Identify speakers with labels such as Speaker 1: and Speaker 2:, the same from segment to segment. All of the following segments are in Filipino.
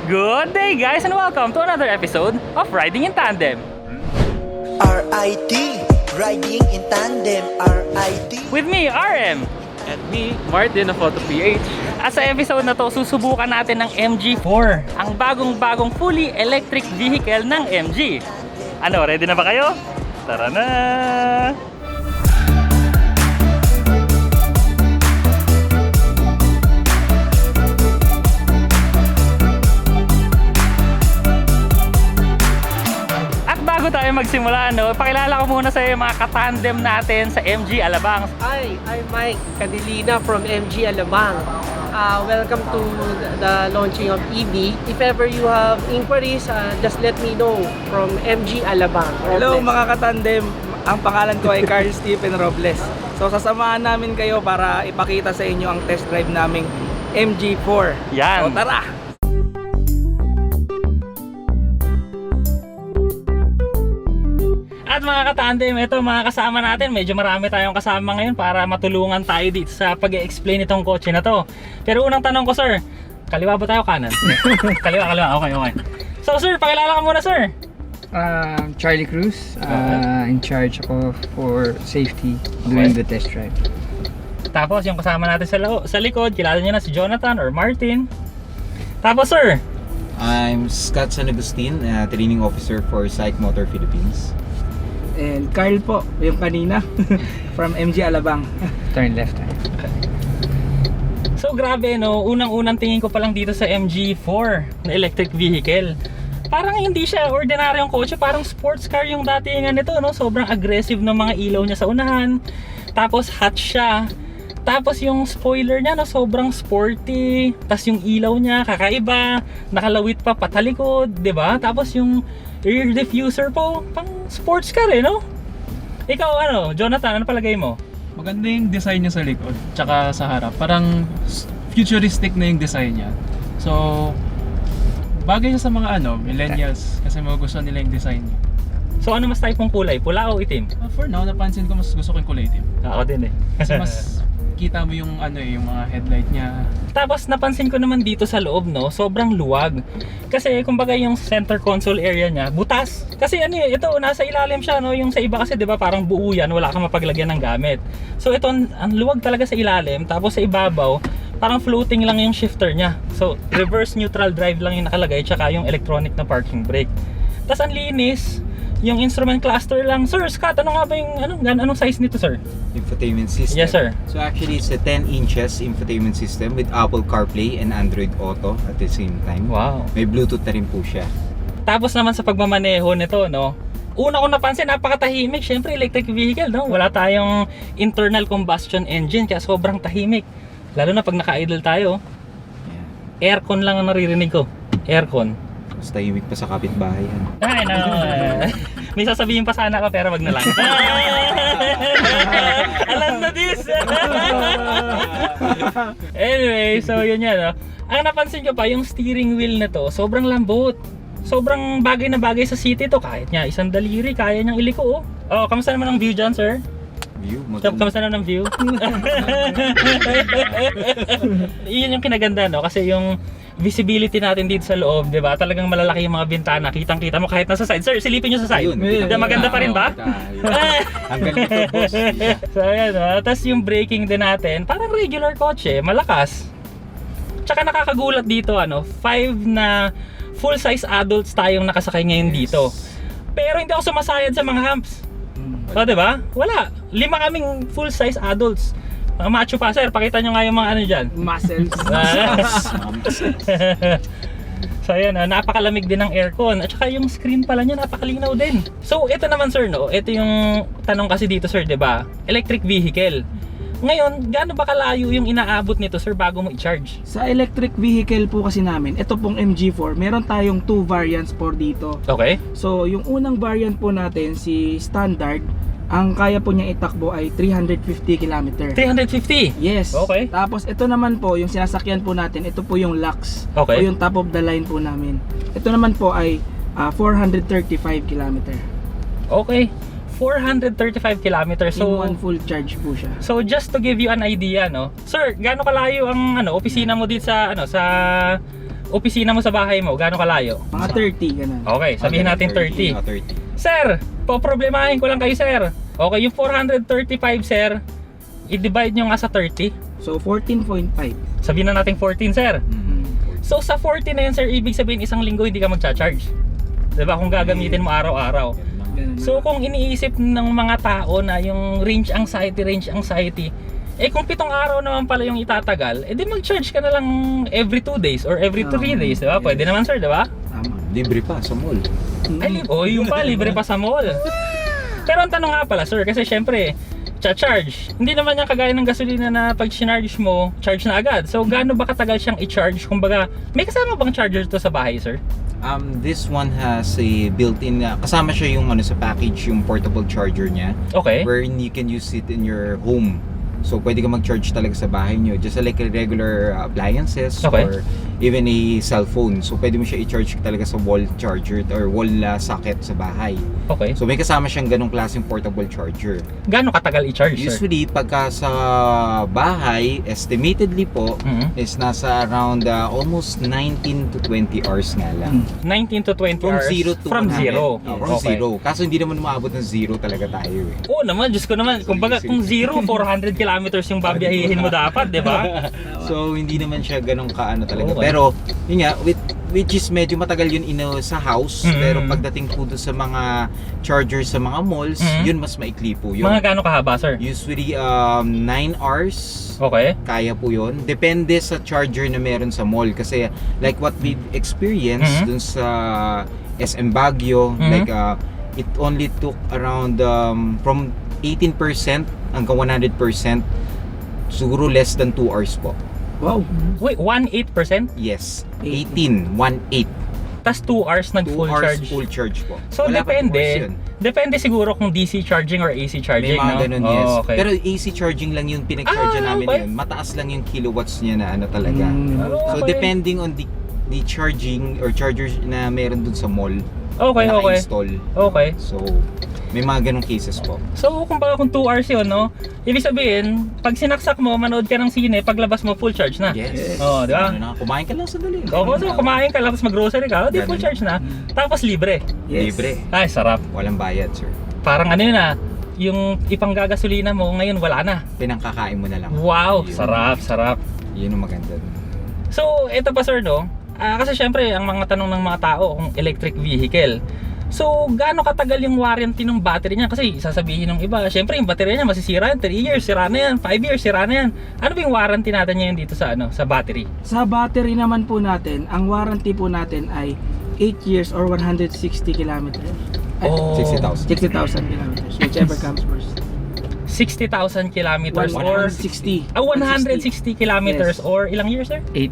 Speaker 1: Good day guys and welcome to another episode of Riding in Tandem.
Speaker 2: RIT, Riding in Tandem, RIT.
Speaker 1: With me, RM.
Speaker 3: At me, Martin of Auto PH.
Speaker 1: At sa episode na to, susubukan natin ng MG4, ang bagong-bagong fully electric vehicle ng MG. Ano, ready na ba kayo? Tara na! Bago tayo magsimula, pakilala ko muna sa mga katandem natin sa MG Alabang.
Speaker 4: Hi, I'm Mike Cadilina from MG Alabang. Welcome to the launching of EV. If ever you have inquiries, just let me know from MG Alabang.
Speaker 5: Hello mga katandem, ang pangalan ko ay Carl Stephen Robles. So sasamahan namin kayo para ipakita sa inyo ang test drive naming MG4.
Speaker 1: Yan.
Speaker 5: So tara!
Speaker 1: At mga katandem, ito mga kasama natin. Medyo marami tayong kasama ngayon para matulungan tayo dito sa pag-explain itong kotse na to. Pero unang tanong ko, sir, kaliwa ba tayo kanan? Kaliwa. Okay. So sir, pakilala ka muna, sir.
Speaker 6: Charlie Cruz, in charge ako for safety during the test drive.
Speaker 1: Tapos yung kasama natin sa likod, kilala niyo na si Jonathan or Martin. Tapos sir,
Speaker 7: I'm Scott San Agustin, training officer for Psych Motor Philippines.
Speaker 5: And Carl po, yung kanina, from MG Alabang.
Speaker 6: Turn left.
Speaker 1: so grabe no, unang-unang tingin ko pa lang dito sa MG4 na electric vehicle. Parang hindi siya ordinaryong kotse, parang sports car yung datingan nito, no? Sobrang aggressive ng mga ilaw niya sa unahan. Tapos hot siya. Tapos yung spoiler niya, no, sobrang sporty. Tapos yung ilaw niya, kakaiba. Nakalawit pa patalikod, 'di ba? Tapos yung rear diffuser po, pang sports car no? Ikaw ano, Jonathan, ano palagay mo?
Speaker 3: Maganda yung design niya sa likod, tsaka sa harap. Parang futuristic na yung design niya. So, bagay siya sa mga millennials kasi magugustuhan nila yung design niya.
Speaker 1: So ano mas type mong kulay? Pula o itim?
Speaker 3: For now, napansin ko mas gusto ko yung kulay itim.
Speaker 1: Ako din eh.
Speaker 3: Kasi mas kita mo yung yung mga headlight niya.
Speaker 1: Tapos napansin ko naman dito sa loob, no, sobrang luwag. Kasi kumbaga yung center console area niya, butas. Kasi ito nasa ilalim siya, no, yung sa iba kasi 'di ba parang buo yan, wala kang mapaglagyan ng gamit. So ito ang luwag talaga sa ilalim, tapos sa ibabaw parang floating lang yung shifter niya. So reverse neutral drive lang yung nakalagay, tsaka yung electronic na parking brake. Tapos ang linis, yung instrument cluster lang. Sir Scott, ano nga ba yung anong size nito, sir?
Speaker 7: Infotainment system.
Speaker 1: Yes, sir.
Speaker 7: So actually, it's a 10 inches infotainment system with Apple CarPlay and Android Auto at the same time.
Speaker 1: Wow.
Speaker 7: May Bluetooth na rin po siya.
Speaker 1: Tapos naman sa pagmamaneho nito, no, una ko napansin, napakatahimik. Syempre, electric vehicle, no? Wala tayong internal combustion engine, kaya sobrang tahimik. Lalo na pag naka-idle tayo. Aircon lang ang naririnig ko. Aircon.
Speaker 7: Mas tahimik pa sa kapitbahay.
Speaker 1: Ay, no. May sasabihin pa sana ako pero wag na lang. Alam na this. Anyway, so yun yan, no? Ang napansin ko pa, yung steering wheel na to, sobrang lambot. Sobrang bagay na bagay sa city to. Kahit niya, isang daliri, kaya niyang iliko. Oh, kamusta naman ang view dyan, sir?
Speaker 7: View?
Speaker 1: Kamusta naman ang view? Yun yung kinaganda, no? Kasi yung visibility natin dito sa loob, 'di ba? Talagang malalaki yung mga bintana, kitang-kita mo kahit nasa side. Sir, silipin niyo sa side. Maganda pa rin ba?
Speaker 7: Ang galing ito, boss.
Speaker 1: So ayan, tapos yung braking din natin, parang regular kotse, malakas. Tsaka nakakagulat dito, 5 na full-size adults tayong nakasakay ngayon dito. Pero hindi ako sumasayad sa mga humps. So, 'di ba? Wala. 5 kaming full-size adults. Mga macho pa, sir, pakita nyo nga yung mga dyan.
Speaker 5: Muscles.
Speaker 1: So ayan, napakalamig din ng aircon. At saka yung screen pala niya, napakalinaw din. So ito naman, sir, no, ito yung tanong kasi dito, sir, 'di ba? Electric vehicle. Ngayon, gaano ba kalayo yung inaabot nito, sir, bago mo i-charge?
Speaker 5: Sa electric vehicle po kasi namin, ito pong MG4, meron tayong 2 variants po dito.
Speaker 1: Okay.
Speaker 5: So yung unang variant po natin, si Standard, ang kaya po niya itakbo ay 350 km.
Speaker 1: 350?
Speaker 5: Yes.
Speaker 1: Okay.
Speaker 5: Tapos ito naman po, yung sinasakyan po natin, ito po yung Lux.
Speaker 1: Okay.
Speaker 5: O yung top of the line po namin. Ito naman po ay 435 km.
Speaker 1: Okay. 435 kilometers.
Speaker 5: In
Speaker 1: So,
Speaker 5: one full charge po siya.
Speaker 1: so just to give you an idea, no? Sir, gaano kalayo ang opisina mo dito sa sa opisina mo sa bahay mo, gaano kalayo?
Speaker 5: Mga 30, ganun.
Speaker 1: Okay, sabihin natin 30.
Speaker 7: 30.
Speaker 1: Sir, poproblemahin ko lang kayo, sir. Okay, yung 435, sir, i-divide nyo nga sa 30.
Speaker 5: So, 14.5.
Speaker 1: Sabihin na natin 14, sir.
Speaker 7: Mm.
Speaker 1: So sa 40 na yan, sir, ibig sabihin isang linggo hindi ka magcha-charge. Diba? Kung gagamitin mo araw-araw.
Speaker 5: Ganun.
Speaker 1: So kung iniisip ng mga tao na yung range anxiety, eh kung 7 araw naman pala yung itatagal, eh di mag-charge ka na lang every 2 days or every 3 days, diba? Pwede naman, sir, diba?
Speaker 5: Tama.
Speaker 7: Libre pa sa mall.
Speaker 1: Ay, yung pa, libre pa sa mall. Pero ang tanong nga pala, sir, kasi syempre, cha-charge. Hindi naman yan kagaya ng gasolina na pag sinarge mo, charge na agad. So, gaano ba katagal siyang i-charge? Kumbaga, may kasama bang charger to sa bahay, sir?
Speaker 7: This one has a built-in, kasama siya yung sa package, yung portable charger niya.
Speaker 1: Okay.
Speaker 7: Wherein you can use it in your home. So pwede ka mag-charge talaga sa bahay nyo. Just like a regular appliances
Speaker 1: Okay.
Speaker 7: or even a cellphone. So pwede mo siya i-charge talaga sa wall charger or wall socket sa bahay.
Speaker 1: Okay.
Speaker 7: So may kasama siyang ganong klaseng portable charger.
Speaker 1: Gaano katagal i-charge, sir?
Speaker 7: Usually pagka sa bahay, estimatedly po,
Speaker 1: Mhm.
Speaker 7: is nasa around almost 19 to 20 hours nga lang.
Speaker 1: 19 to 20
Speaker 7: From
Speaker 1: hours.
Speaker 7: 0 to
Speaker 1: From
Speaker 7: 100.
Speaker 1: zero.
Speaker 7: From
Speaker 1: Okay.
Speaker 7: zero. Kaso hindi naman maabot ng zero talaga tayo eh.
Speaker 1: Oo naman, Diyos ko naman. Kumbaga, kung 0, 400 kilometers yung babiyahihin mo dapat, di ba?
Speaker 7: So hindi naman siya ganun kaano talaga.
Speaker 1: Okay.
Speaker 7: Pero yun nga, which is medyo matagal yun sa house.
Speaker 1: Mhm.
Speaker 7: Pero pagdating po doon sa mga chargers sa mga malls,
Speaker 1: Mhm.
Speaker 7: yun mas maikli po yun.
Speaker 1: Mga gaano kahaba, sir?
Speaker 7: Usually 9 hours.
Speaker 1: Okay.
Speaker 7: Kaya po yun. Depende sa charger na meron sa mall. Kasi like what we've experienced
Speaker 1: Mhm.
Speaker 7: dun sa SM Baguio,
Speaker 1: Mhm.
Speaker 7: like it only took around from 18% hanggang 100%. Siguro less than 2 hours po.
Speaker 5: Wow.
Speaker 1: Wait, 1.8%?
Speaker 7: Yes, 18.
Speaker 1: Tas 2 hours
Speaker 7: 2
Speaker 1: nag-full
Speaker 7: hours
Speaker 1: charge.
Speaker 7: full charge po.
Speaker 1: So,
Speaker 7: Wala pa 2 hours
Speaker 1: depende.
Speaker 7: yun.
Speaker 1: Depende siguro kung DC charging or AC
Speaker 7: May
Speaker 1: charging,
Speaker 7: mga
Speaker 1: no?
Speaker 7: ganun,
Speaker 1: Oh,
Speaker 7: yes.
Speaker 1: okay.
Speaker 7: Pero AC charging lang yung pinag-charge
Speaker 1: Ah,
Speaker 7: namin
Speaker 1: okay.
Speaker 7: yun. Mataas lang yung kilowatts niya na talaga.
Speaker 1: Oh,
Speaker 7: So,
Speaker 1: okay.
Speaker 7: depending on the charging or chargers na meron dun sa mall,
Speaker 1: Okay,
Speaker 7: na
Speaker 1: okay.
Speaker 7: naka-install.
Speaker 1: Okay.
Speaker 7: So, may mga ganong cases po.
Speaker 1: So, kumbaga kung 2 hours yun, no? Ibig sabihin, pag sinaksak mo, manood ka ng sine, paglabas mo, full charge na.
Speaker 7: Yes.
Speaker 1: Oh, di ba?
Speaker 7: Ano na, kumain ka lang sandali.
Speaker 1: Oo, so kumain ka lang, tapos mag-grocery ka, di full
Speaker 7: Ganun.
Speaker 1: charge na. Tapos libre.
Speaker 5: Yes.
Speaker 7: Libre.
Speaker 1: Ay, sarap.
Speaker 7: Walang bayad, sir.
Speaker 1: Parang ano yun yung ipanggagasolina mo, ngayon wala na.
Speaker 7: Pinangkakain mo na lang.
Speaker 1: Wow,
Speaker 7: Yun.
Speaker 1: sarap, sarap.
Speaker 7: Yun ang maganda.
Speaker 1: So, ito pa, sir, no? Kasi syempre, ang mga tanong ng mga tao kung electric vehicle. So, gaano katagal yung warranty ng battery niya? Kasi sasabihin ng iba, syempre yung battery niya masisira yan, 3 years, sira na yan, 5 years, sira na yan. Ano ba yung warranty natin ngayon dito sa sa battery?
Speaker 5: Sa battery naman po natin, ang warranty po natin ay 8 years or 160 kilometers.
Speaker 1: Oh,
Speaker 7: 60,000.
Speaker 5: 60,000 kilometers, whichever comes first.
Speaker 1: 60,000 kilometers or
Speaker 5: 160.
Speaker 1: 160 kilometers
Speaker 5: Yes.
Speaker 1: or ilang years, sir?
Speaker 5: 8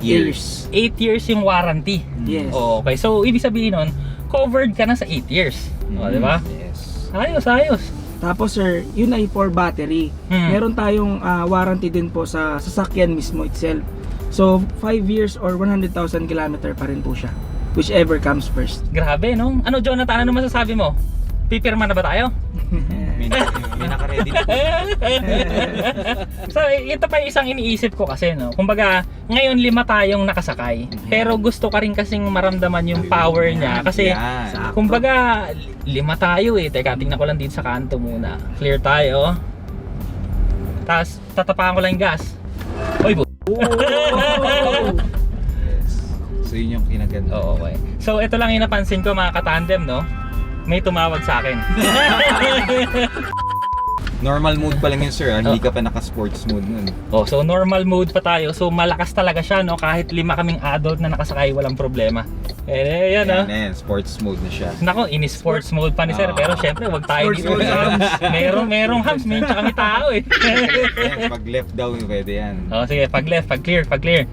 Speaker 5: years.
Speaker 1: 8 years yung warranty.
Speaker 5: Yes.
Speaker 1: Okay, so ibig sabihin nun, covered ka na sa 8 years. O, di ba?
Speaker 7: Yes.
Speaker 1: Ayos, ayos.
Speaker 5: Tapos sir, yun ay for battery. Meron tayong warranty din po sa sasakyan mismo itself. So 5 years or 100,000 kilometer pa rin po siya. Whichever comes first.
Speaker 1: Grabe, no? Ano, Jonathan, ano masasabi mo? Pipirma na ba tayo?
Speaker 7: May naka-ready na po.
Speaker 1: So, ito pa yung isang iniisip ko kasi, no? Kumbaga, ngayon 5 tayong nakasakay. Pero gusto ka rin kasing maramdaman yung power niya. Kasi,
Speaker 7: Yan.
Speaker 1: kumbaga, 5 tayo eh. Teka, tingnan ko lang dito sa kanto muna. Clear tayo. Tapos, tatapakan ko lang yung gas. Oy,
Speaker 7: Yes. So yun yung kinaganda.
Speaker 1: Oo, okay. So, ito lang yung napansin ko, mga katandem, no? May tumawag sa akin.
Speaker 7: Normal mode pa lang yun, sir. Hindi ka pa naka-sports mode nun.
Speaker 1: Oh, so normal mode pa tayo. So malakas talaga siya, no? Kahit 5 kaming adult na nakasakay, walang problema. Yan, no?
Speaker 7: Yan, sports mode na siya.
Speaker 1: Nako, ini-sports mode pa ni sir.
Speaker 7: Ah.
Speaker 1: Pero syempre, wag tayo
Speaker 5: Sports
Speaker 1: dito.
Speaker 5: mode
Speaker 1: merong hams, may tsaka may tao eh.
Speaker 7: Yan, pag left down, pwede yan.
Speaker 1: Oh, sige, pag left, pag clear, pag clear.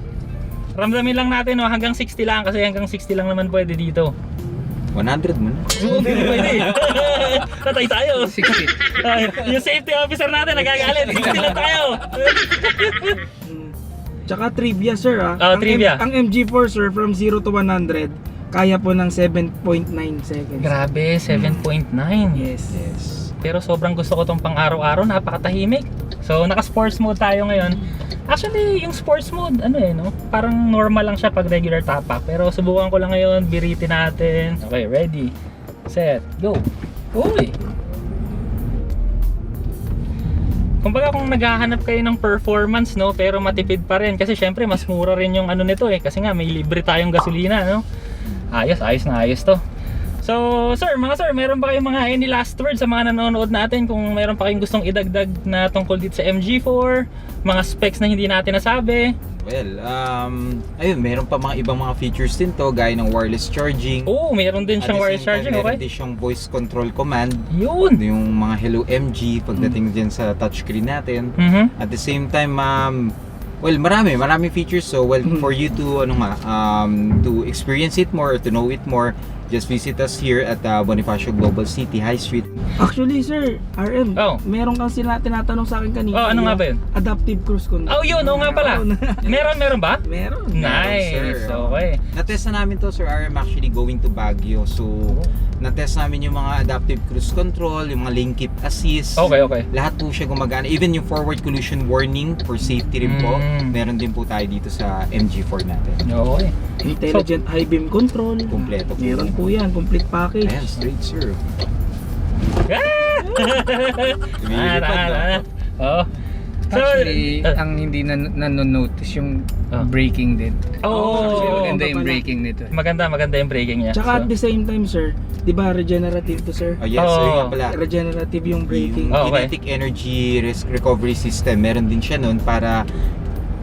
Speaker 1: Ramdamin lang natin, no? Hanggang 60 lang kasi hanggang 60 lang naman pwede dito.
Speaker 7: 100 mo na.
Speaker 1: Hindi pwede. Tatay tayo. 60. Yung safety officer natin nagagalit. 60 lang tayo.
Speaker 5: Tsaka trivia sir
Speaker 1: Trivia.
Speaker 5: Ang MG4 sir from 0 to 100 kaya po ng 7.9 seconds.
Speaker 1: Grabe, 7.9.
Speaker 5: Yes.
Speaker 7: Yes.
Speaker 1: pero sobrang gusto ko tong pang araw-araw, napakatahimik. So naka sports mode tayo ngayon. Actually yung sports mode ano no, parang normal lang siya pag regular tapak, pero subukan ko lang ngayon, biritin natin. Okay, ready, set, go. Uy, kumbaga kung naghahanap kayo ng performance no, pero matipid pa rin kasi syempre mas mura rin yung ano nito kasi nga may libre tayong gasolina no. Ayos to. So sir, meron ba kayong mga any last words sa mga nanonood natin? Kung meron pa kayong gustong idagdag na tungkol dito sa MG4, mga specs na hindi natin nasabi?
Speaker 7: Well, ayun, meron pa mga ibang mga features din to, gaya ng wireless charging.
Speaker 1: Oh, meron din siyang wireless charging,
Speaker 7: Meron
Speaker 1: okay?
Speaker 7: din siyang voice control command.
Speaker 1: Yun.
Speaker 7: Yung mga Hello MG pagdating din sa touchscreen natin. At the same time, well, marami features. So, well, for you to to experience it more, or to know it more, just visit us here at Bonifacio Global City High Street.
Speaker 5: Actually, sir, RM,
Speaker 1: Oh.
Speaker 5: meron kang tinatanong sa akin kanina.
Speaker 1: Oh, ano nga ba yun?
Speaker 5: Adaptive cruise control.
Speaker 1: Oh, yun, nga pala. Meron ba?
Speaker 5: Meron.
Speaker 1: Nice.
Speaker 7: Sir.
Speaker 1: Okay.
Speaker 7: Na-test na namin to, Sir RM, actually going to Baguio. So, na-test namin yung mga adaptive cruise control, yung mga lane keep assist.
Speaker 1: Okay.
Speaker 7: Lahat po siya gumagana. Even yung forward collision warning for safety rin po,
Speaker 1: Mm.
Speaker 7: meron din po tayo dito sa MG4 natin.
Speaker 1: Okay.
Speaker 5: Intelligent high beam control.
Speaker 7: Kompleto po.
Speaker 5: Meron po yan, complete package.
Speaker 7: Ayan, straight, sir.
Speaker 1: Oh. So,
Speaker 6: Actually, ang hindi nanonotice yung braking din.
Speaker 1: oh,
Speaker 6: Maganda yung
Speaker 5: pala.
Speaker 6: braking nito.
Speaker 1: maganda yung braking niya.
Speaker 5: Tsaka at the same time, sir, di ba regenerative to, sir?
Speaker 7: Oh, yes, sir,
Speaker 1: Oh.
Speaker 7: nga pala.
Speaker 5: Regenerative yung braking.
Speaker 7: Yung
Speaker 1: Oh, okay.
Speaker 7: kinetic energy recovery system, meron din siya nun para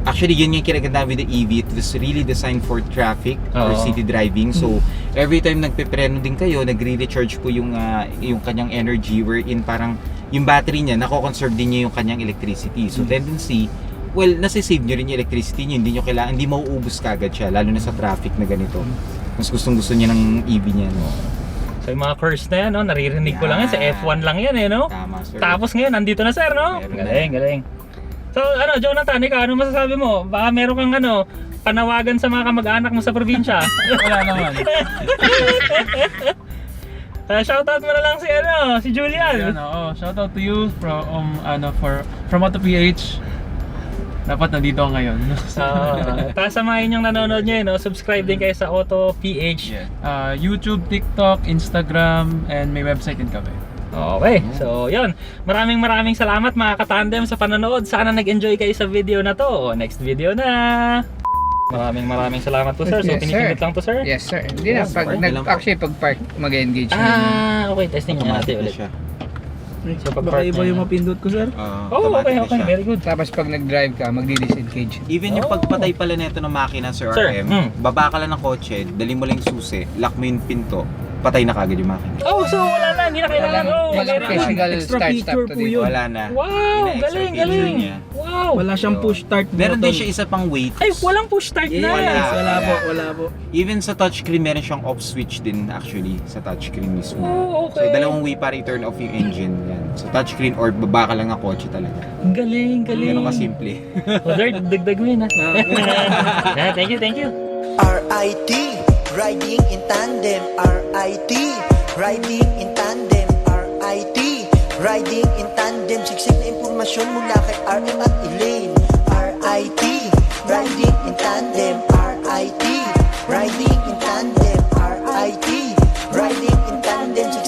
Speaker 7: actually yun yung kinaganda with the EV. It was really designed for traffic or
Speaker 1: Oo.
Speaker 7: city driving. So every time nagpepreno din kayo, nagre-recharge po yung kanyang energy, wherein parang yung battery niya nako-conserve din niya yung kanyang electricity. So tendency, well, nasa-save niyo rin yung electricity niyo, hindi mauubos kagad siya, lalo na sa traffic na ganito. Mas gustong-gusto niya ng EV niya, no?
Speaker 1: So yung mga curse na yan, no? Naririnig ko lang yan sa
Speaker 7: Yan.
Speaker 1: F1 lang yan no?
Speaker 7: Tama, sir.
Speaker 1: Tapos ngayon, nandito na sir, no?
Speaker 7: Meron
Speaker 1: Galing. So Jonathan, ikaw, ano masasabi mo? Baka meron kang panawagan sa mga kamag-anak mo sa probinsya.
Speaker 3: Wala naman.
Speaker 1: Shoutout mo na lang si Julian.
Speaker 3: Yan, shout out to you from Auto PH. Dapat nandito ka ngayon.
Speaker 1: Tapos sa mga inyong nanonood nyo, subscribe din kayo sa Auto PH.
Speaker 3: YouTube, TikTok, Instagram, and may website din kami.
Speaker 1: Okay, so yun. Maraming salamat mga katandem sa panonood. Sana nag-enjoy kayo sa video na to. Next video na. Maraming salamat po sir. So
Speaker 6: Yes,
Speaker 1: pinipindot
Speaker 6: sir.
Speaker 1: lang po sir.
Speaker 6: Yes, sir. Hindi na. Actually, pag park, mag-engage na.
Speaker 1: Okay, testing nga natin
Speaker 7: Automatic na
Speaker 1: ulit.
Speaker 7: siya.
Speaker 1: So pag
Speaker 5: Baka
Speaker 1: park
Speaker 5: iba
Speaker 1: na
Speaker 5: yung
Speaker 1: yun.
Speaker 5: mapindot ko, sir.
Speaker 1: Oh, okay,
Speaker 7: Automatic na siya.
Speaker 1: very good.
Speaker 6: Tapos pag nag-drive ka, magdi-disengage.
Speaker 7: Even yung pagpatay pala nito ng makina, Sir
Speaker 1: Sir,
Speaker 7: RM, baba ka lang ng kotse, dali mo lang yung susi, lock mo yung pinto, patay na kagad yung makina.
Speaker 1: Oh, so wala na, hindi na kailangan. Oh,
Speaker 6: Walang
Speaker 1: very good.
Speaker 6: physical
Speaker 5: Extra
Speaker 6: start-stop
Speaker 5: feature
Speaker 6: to
Speaker 5: po
Speaker 6: dito.
Speaker 5: yun.
Speaker 7: Wala na.
Speaker 1: Wow,
Speaker 7: Ina-extra
Speaker 1: galing.
Speaker 7: feature niya.
Speaker 1: Wow.
Speaker 5: Wala siyang push start
Speaker 7: Meron din
Speaker 5: button.
Speaker 7: siya isa pang weight.
Speaker 1: Ay, walang push start
Speaker 5: Yes,
Speaker 1: na.
Speaker 5: wala po.
Speaker 7: Even sa touchscreen, meron siyang off switch din actually sa touchscreen mismo.
Speaker 1: Oh,
Speaker 7: So
Speaker 1: okay.
Speaker 7: dalawang way para i-turn off yung engine. Yan. So touchscreen or baba ka lang ng kotse talaga.
Speaker 1: Galing.
Speaker 7: Ganun kasimple.
Speaker 1: Brother, dagdag mo yun ha. Thank you.
Speaker 2: RIT, riding in tandem. RIT, riding in tandem. RIT, riding in tandem. Siksik na impormasyon mula kay RM at Elaine. RIT, riding in tandem. RIT, riding